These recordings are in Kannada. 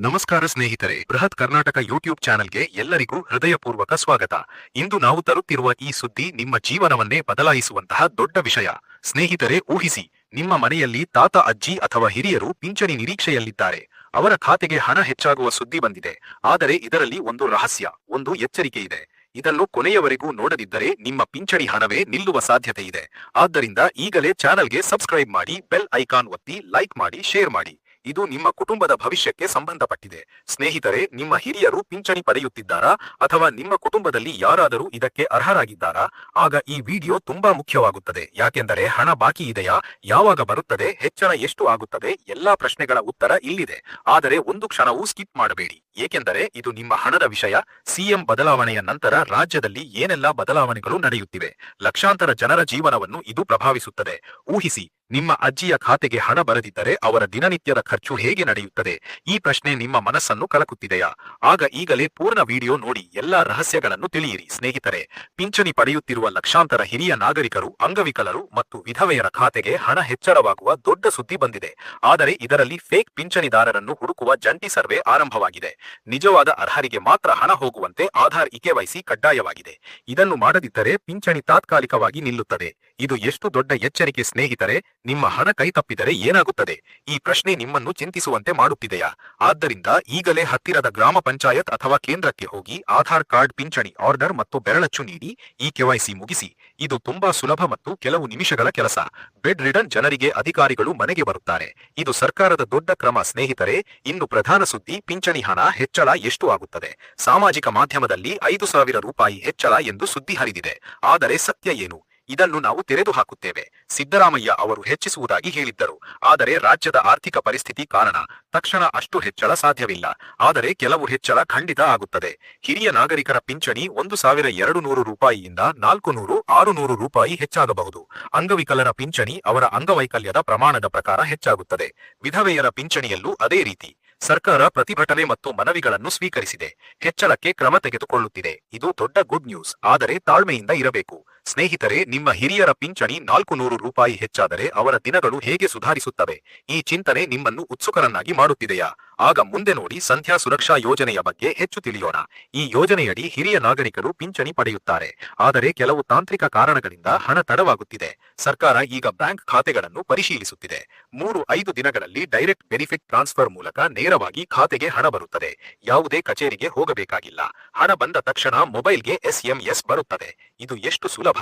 ನಮಸ್ಕಾರ ಸ್ನೇಹಿತರೆ, ಬೃಹತ್ ಕರ್ನಾಟಕ ಯೂಟ್ಯೂಬ್ ಚಾನೆಲ್ಗೆ ಎಲ್ಲರಿಗೂ ಹೃದಯಪೂರ್ವಕ ಸ್ವಾಗತ. ಇಂದು ನಾವು ತರುತ್ತಿರುವ ಈ ಸುದ್ದಿ ನಿಮ್ಮ ಜೀವನವನ್ನೇ ಬದಲಾಯಿಸುವಂತಹ ದೊಡ್ಡ ವಿಷಯ. ಸ್ನೇಹಿತರೆ, ಊಹಿಸಿ, ನಿಮ್ಮ ಮನೆಯಲ್ಲಿ ತಾತ, ಅಜ್ಜಿ ಅಥವಾ ಹಿರಿಯರು ಪಿಂಚಣಿ ನಿರೀಕ್ಷೆಯಲ್ಲಿದ್ದಾರೆ. ಅವರ ಖಾತೆಗೆ ಹಣ ಹೆಚ್ಚಾಗುವ ಸುದ್ದಿ ಬಂದಿದೆ. ಆದರೆ ಇದರಲ್ಲಿ ಒಂದು ರಹಸ್ಯ, ಒಂದು ಎಚ್ಚರಿಕೆ ಇದೆ. ಇದನ್ನು ಕೊನೆಯವರೆಗೂ ನೋಡದಿದ್ದರೆ ನಿಮ್ಮ ಪಿಂಚಣಿ ಹಣವೇ ನಿಲ್ಲುವ ಸಾಧ್ಯತೆ ಇದೆ. ಆದ್ದರಿಂದ ಈಗಲೇ ಚಾನೆಲ್ಗೆ ಸಬ್ಸ್ಕ್ರೈಬ್ ಮಾಡಿ, ಬೆಲ್ ಐಕಾನ್ ಒತ್ತಿ, ಲೈಕ್ ಮಾಡಿ, ಶೇರ್ ಮಾಡಿ. ಇದು ನಿಮ್ಮ ಕುಟುಂಬದ ಭವಿಷ್ಯಕ್ಕೆ ಸಂಬಂಧಪಟ್ಟಿದೆ. ಸ್ನೇಹಿತರೆ, ನಿಮ್ಮ ಹಿರಿಯರು ಪಿಂಚಣಿ ಪಡೆಯುತ್ತಿದ್ದಾರಾ ಅಥವಾ ನಿಮ್ಮ ಕುಟುಂಬದಲ್ಲಿ ಯಾರಾದರೂ ಇದಕ್ಕೆ ಅರ್ಹರಾಗಿದ್ದಾರಾ? ಆಗ ಈ ವಿಡಿಯೋ ತುಂಬಾ ಮುಖ್ಯವಾಗುತ್ತದೆ. ಯಾಕೆಂದರೆ ಹಣ ಬಾಕಿ ಇದೆಯಾ, ಯಾವಾಗ ಬರುತ್ತದೆ, ಹೆಚ್ಚಳ ಎಷ್ಟು ಆಗುತ್ತದೆ, ಎಲ್ಲಾ ಪ್ರಶ್ನೆಗಳ ಉತ್ತರ ಇಲ್ಲಿದೆ. ಆದರೆ ಒಂದು ಕ್ಷಣವೂ ಸ್ಕಿಪ್ ಮಾಡಬೇಡಿ, ಏಕೆಂದರೆ ಇದು ನಿಮ್ಮ ಹಣದ ವಿಷಯ. ಸಿಎಂ ಬದಲಾವಣೆಯ ನಂತರ ರಾಜ್ಯದಲ್ಲಿ ಏನೆಲ್ಲಾ ಬದಲಾವಣೆಗಳು ನಡೆಯುತ್ತಿವೆ, ಲಕ್ಷಾಂತರ ಜನರ ಜೀವನವನ್ನು ಇದು ಪ್ರಭಾವಿಸುತ್ತದೆ. ಊಹಿಸಿ, ನಿಮ್ಮ ಅಜ್ಜಿಯ ಖಾತೆಗೆ ಹಣ ಬರದಿದ್ದರೆ ಅವರ ದಿನನಿತ್ಯದ ಖರ್ಚು ಹೇಗೆ ನಡೆಯುತ್ತದೆ? ಈ ಪ್ರಶ್ನೆ ನಿಮ್ಮ ಮನಸ್ಸನ್ನು ಕಲಕುತ್ತಿದೆಯಾ? ಆಗ ಈಗಲೇ ಪೂರ್ಣ ವಿಡಿಯೋ ನೋಡಿ ಎಲ್ಲಾ ರಹಸ್ಯಗಳನ್ನು ತಿಳಿಯಿರಿ. ಸ್ನೇಹಿತರೆ, ಪಿಂಚಣಿ ಪಡೆಯುತ್ತಿರುವ ಲಕ್ಷಾಂತರ ಹಿರಿಯ ನಾಗರಿಕರು, ಅಂಗವಿಕಲರು ಮತ್ತು ವಿಧವೆಯರ ಖಾತೆಗೆ ಹಣ ಹೆಚ್ಚಳವಾಗುವ ದೊಡ್ಡ ಸುದ್ದಿ ಬಂದಿದೆ. ಆದರೆ ಇದರಲ್ಲಿ ಫೇಕ್ ಪಿಂಚಣಿದಾರರನ್ನು ಹುಡುಕುವ ಜಂಟಿ ಸರ್ವೆ ಆರಂಭವಾಗಿದೆ. ನಿಜವಾದ ಅರ್ಹರಿಗೆ ಮಾತ್ರ ಹಣ ಹೋಗುವಂತೆ ಆಧಾರ್ ಕೆವೈಸಿ ಕಡ್ಡಾಯವಾಗಿದೆ. ಇದನ್ನು ಮಾಡದಿದ್ದರೆ ಪಿಂಚಣಿ ತಾತ್ಕಾಲಿಕವಾಗಿ ನಿಲ್ಲುತ್ತದೆ. ಇದು ಎಷ್ಟು ದೊಡ್ಡ ಎಚ್ಚರಿಕೆ ಸ್ನೇಹಿತರೆ! ನಿಮ್ಮ ಹಣ ಕೈ ತಪ್ಪಿದರೆ ಏನಾಗುತ್ತದೆ? ಈ ಪ್ರಶ್ನೆ ನಿಮ್ಮನ್ನು ಚಿಂತಿಸುವಂತೆ ಮಾಡುತ್ತಿದೆಯಾ? ಆದ್ದರಿಂದ ಈಗಲೇ ಹತ್ತಿರದ ಗ್ರಾಮ ಪಂಚಾಯತ್ ಅಥವಾ ಕೇಂದ್ರಕ್ಕೆ ಹೋಗಿ ಆಧಾರ್ ಕಾರ್ಡ್, ಪಿಂಚಣಿ ಆರ್ಡರ್ ಮತ್ತು ಬೆರಳಚ್ಚು ನೀಡಿ ಈ ಕೆವೈಸಿ ಮುಗಿಸಿ. ಇದು ತುಂಬಾ ಸುಲಭ ಮತ್ತು ಕೆಲವು ನಿಮಿಷಗಳ ಕೆಲಸ. ಬೆಡ್ ರಿಡನ್ ಜನರಿಗೆ ಅಧಿಕಾರಿಗಳು ಮನೆಗೆ ಬರುತ್ತಾರೆ. ಇದು ಸರ್ಕಾರದ ದೊಡ್ಡ ಕ್ರಮ ಸ್ನೇಹಿತರೆ. ಇನ್ನು ಪ್ರಧಾನ ಸುದ್ದಿ, ಪಿಂಚಣಿ ಹಣ ಹೆಚ್ಚಳ ಎಷ್ಟು ಆಗುತ್ತದೆ? ಸಾಮಾಜಿಕ ಮಾಧ್ಯಮದಲ್ಲಿ 5,000 ರೂಪಾಯಿ ಹೆಚ್ಚಳ ಎಂದು ಸುದ್ದಿ ಹರಿದಿದೆ. ಆದರೆ ಸತ್ಯ ಏನು? ಇದನ್ನು ನಾವು ತೆರೆದು ಹಾಕುತ್ತೇವೆ. ಸಿದ್ದರಾಮಯ್ಯ ಅವರು ಹೆಚ್ಚಿಸುವುದಾಗಿ ಹೇಳಿದ್ದರು. ಆದರೆ ರಾಜ್ಯದ ಆರ್ಥಿಕ ಪರಿಸ್ಥಿತಿ ಕಾರಣ ತಕ್ಷಣ ಅಷ್ಟು ಹೆಚ್ಚಳ ಸಾಧ್ಯವಿಲ್ಲ. ಆದರೆ ಕೆಲವು ಹೆಚ್ಚಳ ಖಂಡಿತ ಆಗುತ್ತದೆ. ಹಿರಿಯ ನಾಗರಿಕರ ಪಿಂಚಣಿ 1,200 ರೂಪಾಯಿಯಿಂದ 400-600 ರೂಪಾಯಿ ಹೆಚ್ಚಾಗಬಹುದು. ಅಂಗವಿಕಲರ ಪಿಂಚಣಿ ಅವರ ಅಂಗವೈಕಲ್ಯದ ಪ್ರಮಾಣದ ಪ್ರಕಾರ ಹೆಚ್ಚಾಗುತ್ತದೆ. ವಿಧವೆಯರ ಪಿಂಚಣಿಯಲ್ಲೂ ಅದೇ ರೀತಿ. ಸರ್ಕಾರ ಪ್ರತಿಭಟನೆ ಮತ್ತು ಮನವಿಗಳನ್ನು ಸ್ವೀಕರಿಸಿದೆ. ಹೆಚ್ಚಳಕ್ಕೆ ಕ್ರಮ ತೆಗೆದುಕೊಳ್ಳುತ್ತಿದೆ. ಇದು ದೊಡ್ಡ ಗುಡ್ ನ್ಯೂಸ್. ಆದರೆ ತಾಳ್ಮೆಯಿಂದ ಇರಬೇಕು ಸ್ನೇಹಿತರೆ. ನಿಮ್ಮ ಹಿರಿಯರ ಪಿಂಚಣಿ 400 ರೂಪಾಯಿ ಹೆಚ್ಚಾದರೆ ಅವರ ದಿನಗಳು ಹೇಗೆ ಸುಧಾರಿಸುತ್ತವೆ? ಈ ಚಿಂತನೆ ನಿಮ್ಮನ್ನು ಉತ್ಸುಕರನ್ನಾಗಿ ಮಾಡುತ್ತಿದೆಯಾ? ಆಗ ಮುಂದೆ ನೋಡಿ, ಸಂಧ್ಯಾ ಸುರಕ್ಷಾ ಯೋಜನೆಯ ಬಗ್ಗೆ ಹೆಚ್ಚು ತಿಳಿಯೋಣ. ಈ ಯೋಜನೆಯಡಿ ಹಿರಿಯ ನಾಗರಿಕರು ಪಿಂಚಣಿ ಪಡೆಯುತ್ತಾರೆ. ಆದರೆ ಕೆಲವು ತಾಂತ್ರಿಕ ಕಾರಣಗಳಿಂದ ಹಣ ತಡವಾಗುತ್ತಿದೆ. ಸರ್ಕಾರ ಈಗ ಬ್ಯಾಂಕ್ ಖಾತೆಗಳನ್ನು ಪರಿಶೀಲಿಸುತ್ತಿದೆ. 3-5 ದಿನಗಳಲ್ಲಿ ಡೈರೆಕ್ಟ್ ಬೆನಿಫಿಟ್ ಟ್ರಾನ್ಸ್ಫರ್ ಮೂಲಕ ನೇರವಾಗಿ ಖಾತೆಗೆ ಹಣ ಬರುತ್ತದೆ. ಯಾವುದೇ ಕಚೇರಿಗೆ ಹೋಗಬೇಕಾಗಿಲ್ಲ. ಹಣ ಬಂದ ತಕ್ಷಣ ಮೊಬೈಲ್ಗೆ SMS ಬರುತ್ತದೆ. ಇದು ಎಷ್ಟು ಸುಲಭ!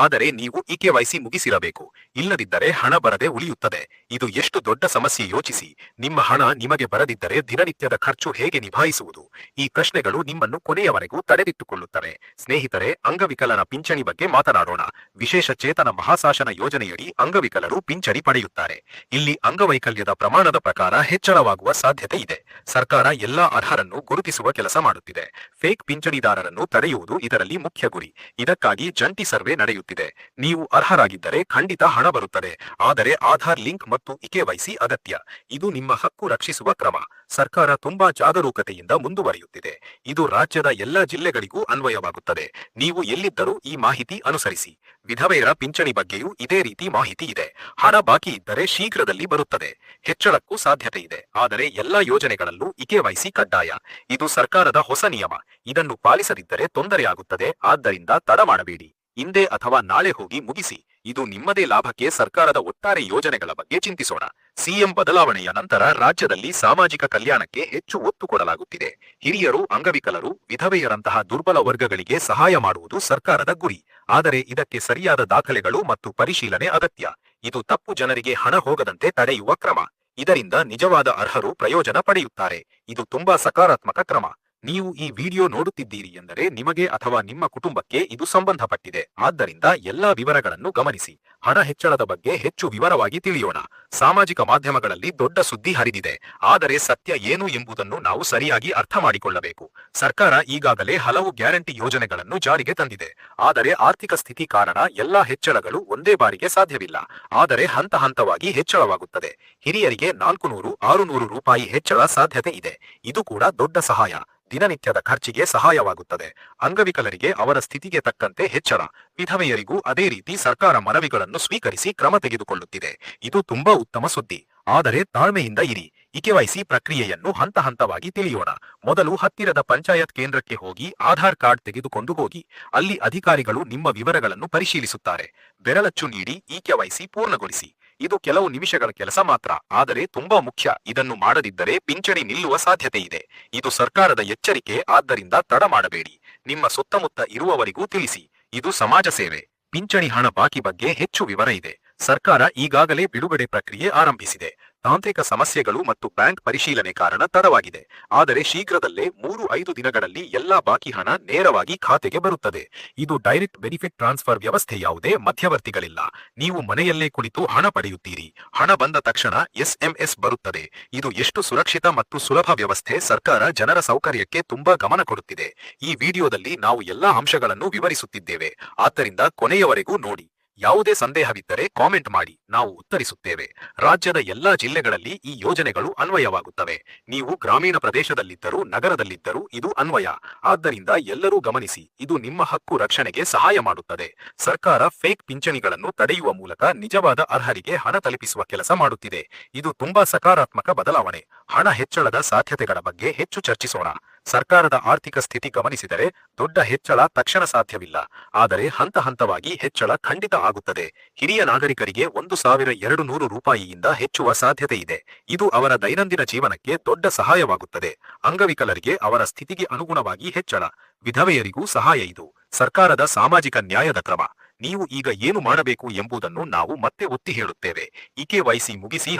ಆದರೆ ನೀವು ಈ ಕೆವೈಸಿ ಮುಗಿಸಿರಬೇಕು. ಇಲ್ಲದಿದ್ದರೆ ಹಣ ಬರದೆ ಉಳಿಯುತ್ತದೆ. ಇದು ಎಷ್ಟು ದೊಡ್ಡ ಸಮಸ್ಯೆ ಯೋಚಿಸಿ. ನಿಮ್ಮ ಹಣ ನಿಮಗೆ ಬರದಿದ್ದರೆ ದಿನನಿತ್ಯದ ಖರ್ಚು ಹೇಗೆ ನಿಭಾಯಿಸುವುದು? ಈ ಪ್ರಶ್ನೆಗಳು ನಿಮ್ಮನ್ನು ಕೊನೆಯವರೆಗೂ ತಡೆದಿಟ್ಟುಕೊಳ್ಳುತ್ತವೆ. ಸ್ನೇಹಿತರೆ, ಅಂಗವಿಕಲನ ಪಿಂಚಣಿ ಬಗ್ಗೆ ಮಾತನಾಡೋಣ. ವಿಶೇಷ ಚೇತನ ಮಹಾಶಾಸನ ಯೋಜನೆಯಡಿ ಅಂಗವಿಕಲರು ಪಿಂಚಣಿ ಪಡೆಯುತ್ತಾರೆ. ಇಲ್ಲಿ ಅಂಗವೈಕಲ್ಯದ ಪ್ರಮಾಣದ ಪ್ರಕಾರ ಹೆಚ್ಚಳವಾಗುವ ಸಾಧ್ಯತೆ ಇದೆ. ಸರ್ಕಾರ ಎಲ್ಲಾ ಅರ್ಹರನ್ನು ಗುರುತಿಸುವ ಕೆಲಸ ಮಾಡುತ್ತಿದೆ. ಫೇಕ್ ಪಿಂಚಣಿದಾರರನ್ನು ತಡೆಯುವುದು ಇದರಲ್ಲಿ ಮುಖ್ಯ ಗುರಿ. ಇದಕ್ಕಾಗಿ ಜಂಟಿ ಸರ್ವೆ ನಡೆಯುತ್ತಿದೆ. ನೀವು ಅರ್ಹರಾಗಿದ್ದರೆ ಖಂಡಿತ ಹಣ ಬರುತ್ತದೆ. ಆದರೆ ಆಧಾರ್ ಲಿಂಕ್ ಮತ್ತು ಕೆವೈಸಿ ಅಗತ್ಯ. ಇದು ನಿಮ್ಮ ಹಕ್ಕು ರಕ್ಷಿಸುವ ಕ್ರಮ. ಸರ್ಕಾರ ತುಂಬಾ ಜಾಗರೂಕತೆಯಿಂದ ಮುಂದುವರಿಯುತ್ತಿದೆ. ಇದು ರಾಜ್ಯದ ಎಲ್ಲ ಜಿಲ್ಲೆಗಳಿಗೂ ಅನ್ವಯವಾಗುತ್ತದೆ. ನೀವು ಎಲ್ಲಿದ್ದರೂ ಈ ಮಾಹಿತಿ ಅನುಸರಿಸಿ. ವಿಧವೆಯರ ಪಿಂಚಣಿ ಬಗ್ಗೆಯೂ ಇದೇ ರೀತಿ ಮಾಹಿತಿ ಇದೆ. ಹಣ ಬಾಕಿ ಇದ್ದರೆ ಶೀಘ್ರದಲ್ಲಿ ಬರುತ್ತದೆ. ಹೆಚ್ಚಳಕ್ಕೂ ಸಾಧ್ಯತೆ ಇದೆ. ಆದರೆ ಎಲ್ಲಾ ಯೋಜನೆಗಳಲ್ಲೂ ಕೆವೈಸಿ ಕಡ್ಡಾಯ. ಇದು ಸರ್ಕಾರದ ಹೊಸ ನಿಯಮ. ಇದನ್ನು ಪಾಲಿಸದಿದ್ದರೆ ತೊಂದರೆಯಾಗುತ್ತದೆ. ಆದ್ದರಿಂದ ತಡ ಮಾಡಬೇಡಿ. ಇಂದೇ ಅಥವಾ ನಾಳೆ ಹೋಗಿ ಮುಗಿಸಿ. ಇದು ನಿಮ್ಮದೇ ಲಾಭಕ್ಕೆ. ಸರ್ಕಾರದ ಒಟ್ಟಾರೆ ಯೋಜನೆಗಳ ಬಗ್ಗೆ ಚಿಂತಿಸೋಣ. ಸಿಎಂ ಬದಲಾವಣೆಯ ನಂತರ ರಾಜ್ಯದಲ್ಲಿ ಸಾಮಾಜಿಕ ಕಲ್ಯಾಣಕ್ಕೆ ಹೆಚ್ಚು ಒತ್ತು ಕೊಡಲಾಗುತ್ತಿದೆ. ಹಿರಿಯರು, ಅಂಗವಿಕಲರು, ವಿಧವೆಯರಂತಹ ದುರ್ಬಲ ವರ್ಗಗಳಿಗೆ ಸಹಾಯ ಮಾಡುವುದು ಸರ್ಕಾರದ ಗುರಿ. ಆದರೆ ಇದಕ್ಕೆ ಸರಿಯಾದ ದಾಖಲೆಗಳು ಮತ್ತು ಪರಿಶೀಲನೆ ಅಗತ್ಯ. ಇದು ತಪ್ಪು ಜನರಿಗೆ ಹಣ ಹೋಗದಂತೆ ತಡೆಯುವ ಕ್ರಮ. ಇದರಿಂದ ನಿಜವಾದ ಅರ್ಹರು ಪ್ರಯೋಜನ ಪಡೆಯುತ್ತಾರೆ. ಇದು ತುಂಬಾ ಸಕಾರಾತ್ಮಕ ಕ್ರಮ. ನೀವು ಈ ವಿಡಿಯೋ ನೋಡುತ್ತಿದ್ದೀರಿ ಎಂದರೆ ನಿಮಗೆ ಅಥವಾ ನಿಮ್ಮ ಕುಟುಂಬಕ್ಕೆ ಇದು ಸಂಬಂಧಪಟ್ಟಿದೆ. ಆದ್ದರಿಂದ ಎಲ್ಲಾ ವಿವರಗಳನ್ನು ಗಮನಿಸಿ. ಹಣ ಹೆಚ್ಚಳದ ಬಗ್ಗೆ ಹೆಚ್ಚು ವಿವರವಾಗಿ ತಿಳಿಯೋಣ. ಸಾಮಾಜಿಕ ಮಾಧ್ಯಮಗಳಲ್ಲಿ ದೊಡ್ಡ ಸುದ್ದಿ ಹರಿದಿದೆ. ಆದರೆ ಸತ್ಯ ಏನು ಎಂಬುದನ್ನು ನಾವು ಸರಿಯಾಗಿ ಅರ್ಥ ಮಾಡಿಕೊಳ್ಳಬೇಕು. ಸರ್ಕಾರ ಈಗಾಗಲೇ ಹಲವು ಗ್ಯಾರಂಟಿ ಯೋಜನೆಗಳನ್ನು ಜಾರಿಗೆ ತಂದಿದೆ. ಆದರೆ ಆರ್ಥಿಕ ಸ್ಥಿತಿ ಕಾರಣ ಎಲ್ಲಾ ಹೆಚ್ಚಳಗಳು ಒಂದೇ ಬಾರಿಗೆ ಸಾಧ್ಯವಿಲ್ಲ. ಆದರೆ ಹಂತ ಹಂತವಾಗಿ ಹೆಚ್ಚಳವಾಗುತ್ತದೆ. ಹಿರಿಯರಿಗೆ 400-600 ರೂಪಾಯಿ ಹೆಚ್ಚಳ ಸಾಧ್ಯತೆ ಇದೆ. ಇದು ಕೂಡ ದೊಡ್ಡ ಸಹಾಯ. ದಿನನಿತ್ಯದ ಖರ್ಚಿಗೆ ಸಹಾಯವಾಗುತ್ತದೆ. ಅಂಗವಿಕಲರಿಗೆ ಅವರ ಸ್ಥಿತಿಗೆ ತಕ್ಕಂತೆ ಹೆಚ್ಚಳ. ವಿಧವೆಯರಿಗೂ ಅದೇ ರೀತಿ ಸರ್ಕಾರ ಮನವಿಗಳನ್ನು ಸ್ವೀಕರಿಸಿ ಕ್ರಮ ತೆಗೆದುಕೊಳ್ಳುತ್ತಿದೆ. ಇದು ತುಂಬಾ ಉತ್ತಮ ಸುದ್ದಿ. ಆದರೆ ತಾಳ್ಮೆಯಿಂದ ಇರಿ. ಇಕೆವೈಸಿ ಪ್ರಕ್ರಿಯೆಯನ್ನು ಹಂತ ಹಂತವಾಗಿ ತಿಳಿಯೋಣ. ಮೊದಲು ಹತ್ತಿರದ ಪಂಚಾಯತ್ ಕೇಂದ್ರಕ್ಕೆ ಹೋಗಿ ಆಧಾರ್ ಕಾರ್ಡ್ ತೆಗೆದುಕೊಂಡು ಹೋಗಿ. ಅಲ್ಲಿ ಅಧಿಕಾರಿಗಳು ನಿಮ್ಮ ವಿವರಗಳನ್ನು ಪರಿಶೀಲಿಸುತ್ತಾರೆ. ಬೆರಳಚ್ಚು ನೀಡಿ ಇಕೆವೈಸಿ ಪೂರ್ಣಗೊಳಿಸಿ. ಇದು ಕೆಲವು ನಿಮಿಷಗಳ ಕೆಲಸ ಮಾತ್ರ, ಆದರೆ ತುಂಬಾ ಮುಖ್ಯ. ಇದನ್ನು ಮಾಡದಿದ್ದರೆ ಪಿಂಚಣಿ ನಿಲ್ಲುವ ಸಾಧ್ಯತೆ ಇದೆ. ಇದು ಸರ್ಕಾರದ ಎಚ್ಚರಿಕೆ, ಆದ್ದರಿಂದ ತಡ ಮಾಡಬೇಡಿ. ನಿಮ್ಮ ಸುತ್ತಮುತ್ತ ಇರುವವರಿಗೂ ತಿಳಿಸಿ. ಇದು ಸಮಾಜ ಸೇವೆ. ಪಿಂಚಣಿ ಹಣ ಬಾಕಿ ಬಗ್ಗೆ ಹೆಚ್ಚು ವಿವರ ಇದೆ. ಸರ್ಕಾರ ಈಗಾಗಲೇ ಬಿಡುಗಡೆ ಪ್ರಕ್ರಿಯೆ ಆರಂಭಿಸಿದೆ. ತಾಂತ್ರಿಕ ಸಮಸ್ಯೆಗಳು ಮತ್ತು ಬ್ಯಾಂಕ್ ಪರಿಶೀಲನೆ ಕಾರಣ ತಡವಾಗಿದೆ. ಆದರೆ ಶೀಘ್ರದಲ್ಲೇ 3-5 ದಿನಗಳಲ್ಲಿ ಎಲ್ಲಾ ಬಾಕಿ ಹಣ ನೇರವಾಗಿ ಖಾತೆಗೆ ಬರುತ್ತದೆ. ಇದು ಡೈರೆಕ್ಟ್ ಬೆನಿಫಿಟ್ ಟ್ರಾನ್ಸ್ಫರ್ ವ್ಯವಸ್ಥೆ, ಯಾವುದೇ ಮಧ್ಯವರ್ತಿಗಳಿಲ್ಲ. ನೀವು ಮನೆಯಲ್ಲೇ ಕುಳಿತು ಹಣ ಪಡೆಯುತ್ತೀರಿ. ಹಣ ಬಂದ ತಕ್ಷಣ SMS ಬರುತ್ತದೆ. ಇದು ಎಷ್ಟು ಸುರಕ್ಷಿತ ಮತ್ತು ಸುಲಭ ವ್ಯವಸ್ಥೆ. ಸರ್ಕಾರ ಜನರ ಸೌಕರ್ಯಕ್ಕೆ ತುಂಬಾ ಗಮನ ಕೊಡುತ್ತಿದೆ. ಈ ವಿಡಿಯೋದಲ್ಲಿ ನಾವು ಎಲ್ಲಾ ಅಂಶಗಳನ್ನು ವಿವರಿಸುತ್ತಿದ್ದೇವೆ, ಆದ್ದರಿಂದ ಕೊನೆಯವರೆಗೂ ನೋಡಿ. ಯಾವುದೇ ಸಂದೇಹವಿದ್ದರೆ ಕಾಮೆಂಟ್ ಮಾಡಿ, ನಾವು ಉತ್ತರಿಸುತ್ತೇವೆ. ರಾಜ್ಯದ ಎಲ್ಲಾ ಜಿಲ್ಲೆಗಳಲ್ಲಿ ಈ ಯೋಜನೆಗಳು ಅನ್ವಯವಾಗುತ್ತವೆ. ನೀವು ಗ್ರಾಮೀಣ ಪ್ರದೇಶದಲ್ಲಿದ್ದರೂ ನಗರದಲ್ಲಿದ್ದರೂ ಇದು ಅನ್ವಯ. ಆದ್ದರಿಂದ ಎಲ್ಲರೂ ಗಮನಿಸಿ, ಇದು ನಿಮ್ಮ ಹಕ್ಕು ರಕ್ಷಣೆಗೆ ಸಹಾಯ ಮಾಡುತ್ತದೆ. ಸರ್ಕಾರ ಫೇಕ್ ಪಿಂಚಣಿಗಳನ್ನು ತಡೆಯುವ ಮೂಲಕ ನಿಜವಾದ ಅರ್ಹರಿಗೆ ಹಣ ತಲುಪಿಸುವ ಕೆಲಸ ಮಾಡುತ್ತಿದೆ. ಇದು ತುಂಬಾ ಸಕಾರಾತ್ಮಕ ಬದಲಾವಣೆ. ಹಣ ಹೆಚ್ಚಳದ ಸಾಧ್ಯತೆಗಳ ಬಗ್ಗೆ ಹೆಚ್ಚು ಚರ್ಚಿಸೋಣ. ಸರ್ಕಾರದ ಆರ್ಥಿಕ ಸ್ಥಿತಿ ಗಮನಿಸಿದರೆ ದೊಡ್ಡ ಹೆಚ್ಚಳ ತಕ್ಷಣ ಸಾಧ್ಯವಿಲ್ಲ, ಆದರೆ ಹಂತ ಹಂತವಾಗಿ ಹೆಚ್ಚಳ ಖಂಡಿತ ಆಗುತ್ತದೆ. ಹಿರಿಯ ನಾಗರಿಕರಿಗೆ 1,200 ರೂಪಾಯಿಯಿಂದ ಹೆಚ್ಚುವ ಸಾಧ್ಯತೆ ಇದೆ. ಇದು ಅವರ ದೈನಂದಿನ ಜೀವನಕ್ಕೆ ದೊಡ್ಡ ಸಹಾಯವಾಗುತ್ತದೆ. ಅಂಗವಿಕಲರಿಗೆ ಅವರ ಸ್ಥಿತಿಗೆ ಅನುಗುಣವಾಗಿ ಹೆಚ್ಚಳ. ವಿಧವೆಯರಿಗೂ ಸಹಾಯ. ಇದು ಸರ್ಕಾರದ ಸಾಮಾಜಿಕ ನ್ಯಾಯದ ಕ್ರಮ. ನೀವು ಈಗ ಏನು ಮಾಡಬೇಕು ಎಂಬುದನ್ನು ನಾವು ಮತ್ತೆ ಒತ್ತಿ ಹೇಳುತ್ತೇವೆ. ಇಕೆವೈಸಿ ಮುಗಿಸಿ.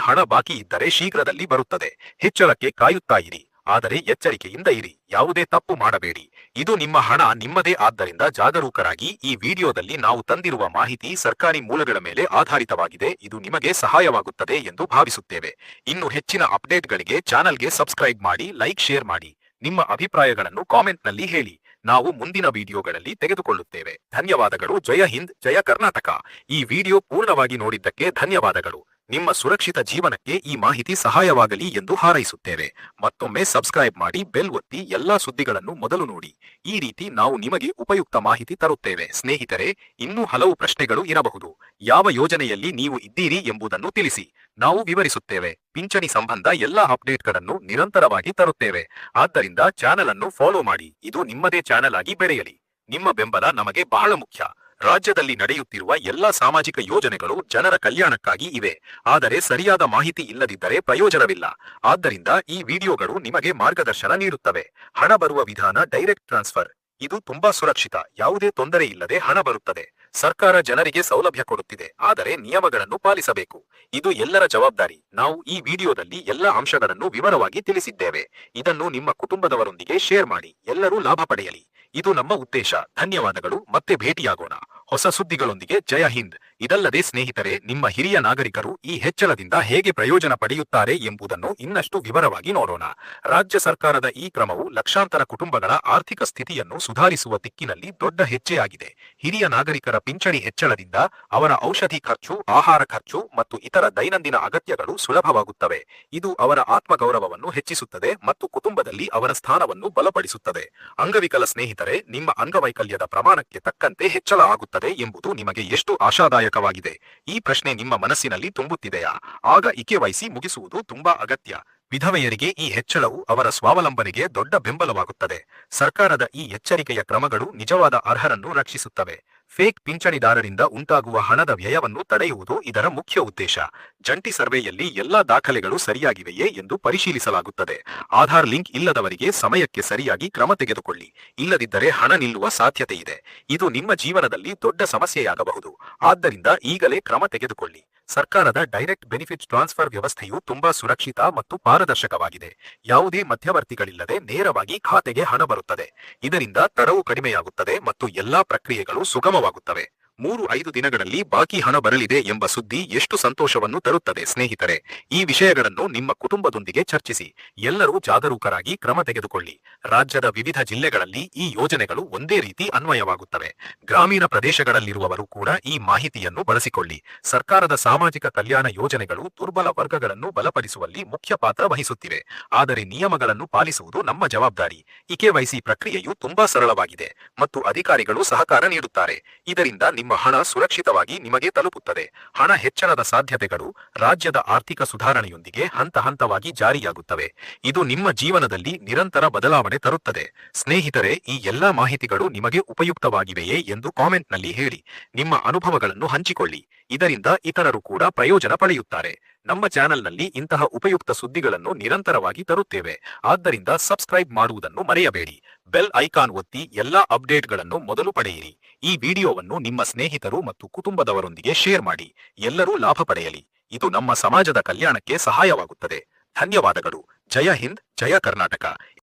ಹಣ ಬಾಕಿ ಇದ್ದರೆ ಶೀಘ್ರದಲ್ಲಿ ಬರುತ್ತದೆ. ಹೆಚ್ಚಳಕ್ಕೆ ಕಾಯುತ್ತಾ ಇರಿ, ಆದರೆ ಎಚ್ಚರಿಕೆಯಿಂದ ಇರಿ. ಯಾವುದೇ ತಪ್ಪು ಮಾಡಬೇಡಿ. ಇದು ನಿಮ್ಮ ಹಣ, ನಿಮ್ಮದೇ. ಆದ್ದರಿಂದ ಜಾಗರೂಕರಾಗಿ. ಈ ವಿಡಿಯೋದಲ್ಲಿ ನಾವು ತಂದಿರುವ ಮಾಹಿತಿ ಸರ್ಕಾರಿ ಮೂಲಗಳ ಮೇಲೆ ಆಧಾರಿತವಾಗಿದೆ. ಇದು ನಿಮಗೆ ಸಹಾಯವಾಗುತ್ತದೆ ಎಂದು ಭಾವಿಸುತ್ತೇವೆ. ಇನ್ನು ಹೆಚ್ಚಿನ ಅಪ್ಡೇಟ್ಗಳಿಗೆ ಚಾನಲ್ಗೆ ಸಬ್ಸ್ಕ್ರೈಬ್ ಮಾಡಿ, ಲೈಕ್, ಶೇರ್ ಮಾಡಿ. ನಿಮ್ಮ ಅಭಿಪ್ರಾಯಗಳನ್ನು ಕಾಮೆಂಟ್ನಲ್ಲಿ ಹೇಳಿ. ನಾವು ಮುಂದಿನ ವಿಡಿಯೋಗಳಲ್ಲಿ ತೆಗೆದುಕೊಳ್ಳುತ್ತೇವೆ. ಧನ್ಯವಾದಗಳು. ಜಯ ಹಿಂದ್, ಜಯ ಕರ್ನಾಟಕ. ಈ ವಿಡಿಯೋ ಪೂರ್ಣವಾಗಿ ನೋಡಿದ್ದಕ್ಕೆ ಧನ್ಯವಾದಗಳು. ನಿಮ್ಮ ಸುರಕ್ಷಿತ ಜೀವನಕ್ಕೆ ಈ ಮಾಹಿತಿ ಸಹಾಯವಾಗಲಿ ಎಂದು ಹಾರೈಸುತ್ತೇವೆ. ಮತ್ತೊಮ್ಮೆ ಸಬ್ಸ್ಕ್ರೈಬ್ ಮಾಡಿ, ಬೆಲ್ ಒತ್ತಿ. ಎಲ್ಲಾ ಸುದ್ದಿಗಳನ್ನು ಮೊದಲು ನೋಡಿ. ಈ ರೀತಿ ನಾವು ನಿಮಗೆ ಉಪಯುಕ್ತ ಮಾಹಿತಿ ತರುತ್ತೇವೆ. ಸ್ನೇಹಿತರೆ, ಇನ್ನೂ ಹಲವು ಪ್ರಶ್ನೆಗಳು ಇರಬಹುದು. ಯಾವ ಯೋಜನೆಯಲ್ಲಿ ನೀವು ಇದ್ದೀರಿ ಎಂಬುದನ್ನು ತಿಳಿಸಿ, ನಾವು ವಿವರಿಸುತ್ತೇವೆ. ಪಿಂಚಣಿ ಸಂಬಂಧ ಎಲ್ಲಾ ಅಪ್ಡೇಟ್ಗಳನ್ನು ನಿರಂತರವಾಗಿ ತರುತ್ತೇವೆ. ಆದ್ದರಿಂದ ಚಾನೆಲ್ ಅನ್ನು ಫಾಲೋ ಮಾಡಿ. ಇದು ನಿಮ್ಮದೇ ಚಾನೆಲ್ ಆಗಿ ಬೆಳೆಯಲಿ. ನಿಮ್ಮ ಬೆಂಬಲ ನಮಗೆ ಬಹಳ ಮುಖ್ಯ. ರಾಜ್ಯದಲ್ಲಿ ನಡೆಯುತ್ತಿರುವ ಎಲ್ಲಾ ಸಾಮಾಜಿಕ ಯೋಜನೆಗಳು ಜನರ ಕಲ್ಯಾಣಕ್ಕಾಗಿ ಇವೆ, ಆದರೆ ಸರಿಯಾದ ಮಾಹಿತಿ ಇಲ್ಲದಿದ್ದರೆ ಪ್ರಯೋಜನವಿಲ್ಲ. ಆದ್ದರಿಂದ ಈ ವಿಡಿಯೋಗಳು ನಿಮಗೆ ಮಾರ್ಗದರ್ಶನ ನೀಡುತ್ತವೆ. ಹಣ ಬರುವ ವಿಧಾನ ಡೈರೆಕ್ಟ್ ಟ್ರಾನ್ಸ್ಫರ್. ಇದು ತುಂಬಾ ಸುರಕ್ಷಿತ. ಯಾವುದೇ ತೊಂದರೆ ಇಲ್ಲದೆ ಹಣ ಬರುತ್ತದೆ. ಸರ್ಕಾರ ಜನರಿಗೆ ಸೌಲಭ್ಯ ಕೊಡುತ್ತಿದೆ, ಆದರೆ ನಿಯಮಗಳನ್ನು ಪಾಲಿಸಬೇಕು. ಇದು ಎಲ್ಲರ ಜವಾಬ್ದಾರಿ. ನಾವು ಈ ವಿಡಿಯೋದಲ್ಲಿ ಎಲ್ಲ ಅಂಶಗಳನ್ನು ವಿವರವಾಗಿ ತಿಳಿಸಿದ್ದೇವೆ. ಇದನ್ನು ನಿಮ್ಮ ಕುಟುಂಬದವರೊಂದಿಗೆ ಶೇರ್ ಮಾಡಿ. ಎಲ್ಲರೂ ಲಾಭ ಪಡೆಯಲಿ. ಇದು ನಮ್ಮ ಉದ್ದೇಶ. ಧನ್ಯವಾದಗಳು. ಮತ್ತೆ ಭೇಟಿಯಾಗೋಣ ಹೊಸ ಸುದ್ದಿಗಳೊಂದಿಗೆ. ಜಯ ಹಿಂದ್. ಇದಲ್ಲದೆ ಸ್ನೇಹಿತರೆ, ನಿಮ್ಮ ಹಿರಿಯ ನಾಗರಿಕರು ಈ ಹೆಚ್ಚಳದಿಂದ ಹೇಗೆ ಪ್ರಯೋಜನ ಪಡೆಯುತ್ತಾರೆ ಎಂಬುದನ್ನು ಇನ್ನಷ್ಟು ವಿವರವಾಗಿ ನೋಡೋಣ. ರಾಜ್ಯ ಸರ್ಕಾರದ ಈ ಕ್ರಮವು ಲಕ್ಷಾಂತರ ಕುಟುಂಬಗಳ ಆರ್ಥಿಕ ಸ್ಥಿತಿಯನ್ನು ಸುಧಾರಿಸುವ ದಿಕ್ಕಿನಲ್ಲಿ ದೊಡ್ಡ ಹೆಜ್ಜೆಯಾಗಿದೆ. ಹಿರಿಯ ನಾಗರಿಕರ ಪಿಂಚಣಿ ಹೆಚ್ಚಳದಿಂದ ಅವರ ಔಷಧಿ ಖರ್ಚು, ಆಹಾರ ಖರ್ಚು ಮತ್ತು ಇತರ ದೈನಂದಿನ ಅಗತ್ಯಗಳು ಸುಲಭವಾಗುತ್ತವೆ. ಇದು ಅವರ ಆತ್ಮಗೌರವವನ್ನು ಹೆಚ್ಚಿಸುತ್ತದೆ ಮತ್ತು ಕುಟುಂಬದಲ್ಲಿ ಅವರ ಸ್ಥಾನವನ್ನು ಬಲಪಡಿಸುತ್ತದೆ. ಅಂಗವಿಕಲ ಸ್ನೇಹಿತರೆ, ನಿಮ್ಮ ಅಂಗವೈಕಲ್ಯದ ಪ್ರಮಾಣಕ್ಕೆ ತಕ್ಕಂತೆ ಹೆಚ್ಚಳ ಆಗುತ್ತದೆ ಎಂಬುದು ನಿಮಗೆ ಎಷ್ಟು ಆಶಾದಾಯಕವಾಗಿದೆ? ಈ ಪ್ರಶ್ನೆ ನಿಮ್ಮ ಮನಸ್ಸಿನಲ್ಲಿ ತುಂಬುತ್ತಿದೆಯಾ? ಆಗ ಇಕೆವೈಸಿ ಮುಗಿಸುವುದು ತುಂಬಾ ಅಗತ್ಯ. ವಿಧವೆಯರಿಗೆ ಈ ಹೆಚ್ಚಳವು ಅವರ ಸ್ವಾವಲಂಬನೆಗೆ ದೊಡ್ಡ ಬೆಂಬಲವಾಗುತ್ತದೆ. ಸರ್ಕಾರದ ಈ ಎಚ್ಚರಿಕೆಯ ಕ್ರಮಗಳು ನಿಜವಾದ ಅರ್ಹರನ್ನು ರಕ್ಷಿಸುತ್ತವೆ. ಫೇಕ್ ಪಿಂಚಣಿದಾರರಿಂದ ಉಂಟಾಗುವ ಹಣದ ವ್ಯಯವನ್ನು ತಡೆಯುವುದು ಇದರ ಮುಖ್ಯ ಉದ್ದೇಶ. ಜಂಟಿ ಸರ್ವೆಯಲ್ಲಿ ಎಲ್ಲಾ ದಾಖಲೆಗಳು ಸರಿಯಾಗಿವೆಯೇ ಎಂದು ಪರಿಶೀಲಿಸಲಾಗುತ್ತದೆ. ಆಧಾರ್ ಲಿಂಕ್ ಇಲ್ಲದವರಿಗೆ ಸಮಯಕ್ಕೆ ಸರಿಯಾಗಿ ಕ್ರಮ ತೆಗೆದುಕೊಳ್ಳಿ, ಇಲ್ಲದಿದ್ದರೆ ಹಣ ನಿಲ್ಲುವ ಸಾಧ್ಯತೆ ಇದೆ. ಇದು ನಿಮ್ಮ ಜೀವನದಲ್ಲಿ ದೊಡ್ಡ ಸಮಸ್ಯೆಯಾಗಬಹುದು. ಆದ್ದರಿಂದ ಈಗಲೇ ಕ್ರಮ ತೆಗೆದುಕೊಳ್ಳಿ. ಸರ್ಕಾರದ ಡೈರೆಕ್ಟ್ ಬೆನಿಫಿಟ್ ಟ್ರಾನ್ಸ್ಫರ್ ವ್ಯವಸ್ಥೆಯು ತುಂಬಾ ಸುರಕ್ಷಿತ ಮತ್ತು ಪಾರದರ್ಶಕವಾಗಿದೆ. ಯಾವುದೇ ಮಧ್ಯವರ್ತಿಗಳಿಲ್ಲದೆ ನೇರವಾಗಿ ಖಾತೆಗೆ ಹಣ ಬರುತ್ತದೆ. ಇದರಿಂದ ತಡವು ಕಡಿಮೆಯಾಗುತ್ತದೆ ಮತ್ತು ಎಲ್ಲಾ ಪ್ರಕ್ರಿಯೆಗಳು ಸುಗಮವಾಗುತ್ತವೆ. 3-5 ದಿನಗಳಲ್ಲಿ ಬಾಕಿ ಹಣ ಬರಲಿದೆ ಎಂಬ ಸುದ್ದಿ ಎಷ್ಟು ಸಂತೋಷವನ್ನು ತರುತ್ತದೆ. ಸ್ನೇಹಿತರೆ, ಈ ವಿಷಯಗಳನ್ನು ನಿಮ್ಮ ಕುಟುಂಬದೊಂದಿಗೆ ಚರ್ಚಿಸಿ. ಎಲ್ಲರೂ ಜಾಗರೂಕರಾಗಿ ಕ್ರಮ ತೆಗೆದುಕೊಳ್ಳಿ. ರಾಜ್ಯದ ವಿವಿಧ ಜಿಲ್ಲೆಗಳಲ್ಲಿ ಈ ಯೋಜನೆಗಳು ಒಂದೇ ರೀತಿ ಅನ್ವಯವಾಗುತ್ತವೆ. ಗ್ರಾಮೀಣ ಪ್ರದೇಶಗಳಲ್ಲಿರುವವರು ಕೂಡ ಈ ಮಾಹಿತಿಯನ್ನು ಬಳಸಿಕೊಳ್ಳಿ. ಸರ್ಕಾರದ ಸಾಮಾಜಿಕ ಕಲ್ಯಾಣ ಯೋಜನೆಗಳು ದುರ್ಬಲ ವರ್ಗಗಳನ್ನು ಬಲಪಡಿಸುವಲ್ಲಿ ಮುಖ್ಯ ಪಾತ್ರ ವಹಿಸುತ್ತಿವೆ, ಆದರೆ ನಿಯಮಗಳನ್ನು ಪಾಲಿಸುವುದು ನಮ್ಮ ಜವಾಬ್ದಾರಿ. ಇಕೆವೈಸಿ ಪ್ರಕ್ರಿಯೆಯು ತುಂಬಾ ಸರಳವಾಗಿದೆ ಮತ್ತು ಅಧಿಕಾರಿಗಳು ಸಹಕಾರ ನೀಡುತ್ತಾರೆ. ಇದರಿಂದ ನಿಮ್ಮ ನಿಮ್ಮ ಹಣ ಸುರಕ್ಷಿತವಾಗಿ ನಿಮಗೆ ತಲುಪುತ್ತದೆ. ಹಣ ಹೆಚ್ಚಳದ ಸಾಧ್ಯತೆಗಳು ರಾಜ್ಯದ ಆರ್ಥಿಕ ಸುಧಾರಣೆಯೊಂದಿಗೆ ಹಂತ ಹಂತವಾಗಿ ಜಾರಿಯಾಗುತ್ತವೆ. ಇದು ನಿಮ್ಮ ಜೀವನದಲ್ಲಿ ನಿರಂತರ ಬದಲಾವಣೆ ತರುತ್ತದೆ. ಸ್ನೇಹಿತರೆ, ಈ ಎಲ್ಲಾ ಮಾಹಿತಿಗಳು ನಿಮಗೆ ಉಪಯುಕ್ತವಾಗಿವೆಯೇ ಎಂದು ಕಾಮೆಂಟ್ನಲ್ಲಿ ಹೇಳಿ. ನಿಮ್ಮ ಅನುಭವಗಳನ್ನು ಹಂಚಿಕೊಳ್ಳಿ. ಇದರಿಂದ ಇತರರು ಕೂಡ ಪ್ರಯೋಜನ ಪಡೆಯುತ್ತಾರೆ. ನಮ್ಮ ಚಾನೆಲ್ನಲ್ಲಿ ಇಂತಹ ಉಪಯುಕ್ತ ಸುದ್ದಿಗಳನ್ನು ನಿರಂತರವಾಗಿ ತರುತ್ತೇವೆ. ಆದ್ದರಿಂದ ಸಬ್ಸ್ಕ್ರೈಬ್ ಮಾಡುವುದನ್ನು ಮರೆಯಬೇಡಿ. ಬೆಲ್ ಐಕಾನ್ ಒತ್ತಿ ಎಲ್ಲಾ ಅಪ್ಡೇಟ್ಗಳನ್ನು ಮೊದಲು ಪಡೆಯಿರಿ. ಈ ವಿಡಿಯೋವನ್ನು ನಿಮ್ಮ ಸ್ನೇಹಿತರು ಮತ್ತು ಕುಟುಂಬದವರೊಂದಿಗೆ ಶೇರ್ ಮಾಡಿ. ಎಲ್ಲರೂ ಲಾಭ ಪಡೆಯಲಿ. ಇದು ನಮ್ಮ ಸಮಾಜದ ಕಲ್ಯಾಣಕ್ಕೆ ಸಹಾಯವಾಗುತ್ತದೆ. ಧನ್ಯವಾದಗಳು. ಜಯ ಹಿಂದ್, ಜಯ ಕರ್ನಾಟಕ.